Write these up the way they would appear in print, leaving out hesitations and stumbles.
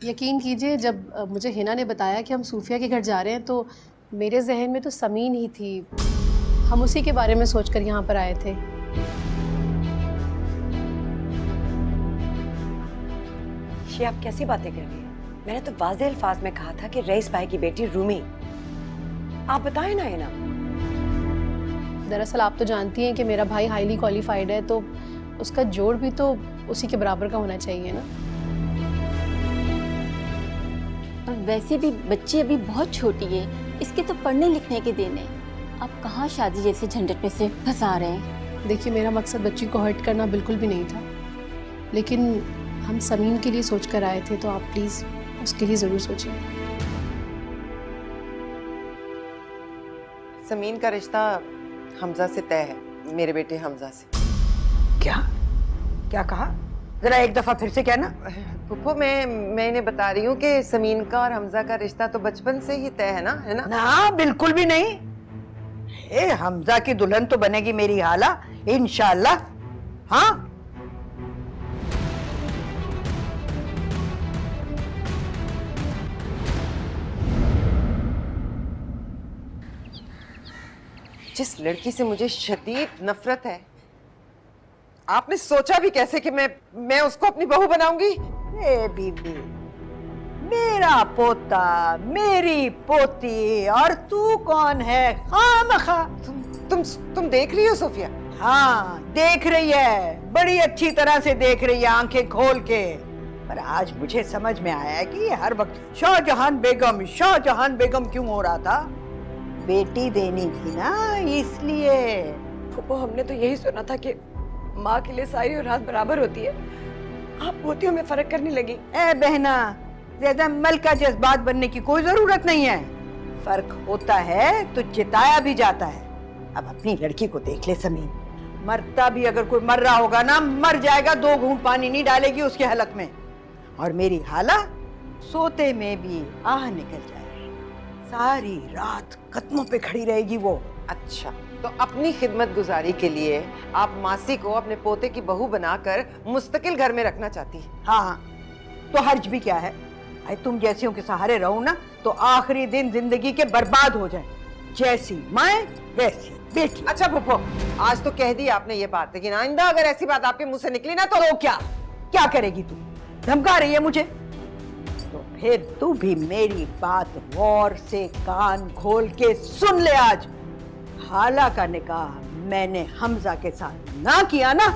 यकीन कीजिए, जब मुझे हिना ने बताया कि हम सूफिया के घर जा रहे हैं तो मेरे जहन में तो समीन ही थी। हम उसी के बारे में सोचकर यहाँ पर आए थे। ये आप कैसी बातें कर रही हैं? मैंने तो वाज़ेह अल्फाज में कहा था कि रईस भाई की बेटी रूमी। आप बताएं ना हिना। दरअसल आप तो जानती हैं कि मेरा भाई हाईली क्वालिफाइड है, तो उसका जोड़ भी तो उसी के बराबर का होना चाहिए ना। और वैसे भी बच्ची अभी बहुत छोटी है, इसके तो पढ़ने लिखने के दिन है। आप कहाँ शादी जैसे झंझट में से फंसा रहे हैं? देखिए, मेरा मकसद बच्ची को हर्ट करना बिल्कुल भी नहीं था, लेकिन हम समीन के लिए सोच कर आए थे, तो आप प्लीज़ उसके लिए ज़रूर सोचिए। समीन का रिश्ता हमजा से तय है, मेरे बेटे हमजा से। क्या क्या कहा? जरा एक दफा फिर से कहना। फुप्पो, मैं इन्हें बता रही हूँ कि समीन का और हमजा का रिश्ता तो बचपन से ही तय है ना? ना, बिल्कुल भी नहीं। हमजा की दुल्हन तो बनेगी मेरी हाला, इंशाल्लाह। हाँ, जिस लड़की से मुझे शदीद नफरत है, आपने सोचा भी कैसे कि मैं उसको अपनी बहू बनाऊंगी? ए बीबी, मेरा पोता, मेरी पोती, और तू कौन है? खामखा। तुम देख रही हो सोफिया? हाँ, देख रही है, बड़ी अच्छी तरह से देख रही है, आंखें खोल के। पर आज मुझे समझ में आया है कि ये हर वक्त शाहजहान बेगम क्यों हो रहा था। बेटी देनी थी ना, इसलिए। फुप्पो, हमने तो यही सुना था कि माँ के लिए सारी और रात बराबर होती है। आप पोतियों में फर्क करने लगी। ए बहना, ज्यादा मल का जज्बात बनने की कोई जरूरत नहीं है। फर्क होता है तो चिताया भी जाता है। अब अपनी लड़की को देख ले समीन, मरता भी अगर कोई मर रहा होगा ना, मर जाएगा, 2 घूंट पानी नहीं डालेगी उसके हलक में। और मेरी हाला सोते में भी आह निकल जाए, सारी रात कदमों पे खड़ी रहेगी वो। अच्छा, तो अपनी खिदमत गुजारी के लिए आप मासी को अपने पोते की बहू बनाकर मुस्तकिल घर में रखना चाहती है? हाँ, तो हर्ज भी क्या है? भाई, तुम जैसियों के सहारे रहो ना तो आखिरी दिन जिंदगी के बर्बाद हो जाए। जैसी माँ वैसी बेटी। अच्छा फुप्पो, आज तो कह दी आपने ये बात, लेकिन आइंदा अगर ऐसी बात आपके मुंह से निकली ना तो क्या करेगी तू? धमका रही है मुझे? तो फिर तू भी मेरी बात गौर से कान खोल के सुन ले। आज हाला का निकाह मैंने हमजा के साथ ना किया ना,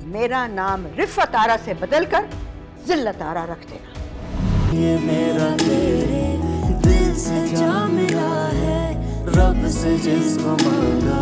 मेरा नाम रिफ़त आरा से बदलकर जिल्लत आरा रख देना। ये मेरा तेरे दिल से जा मिला है, रब से जिसको मांगा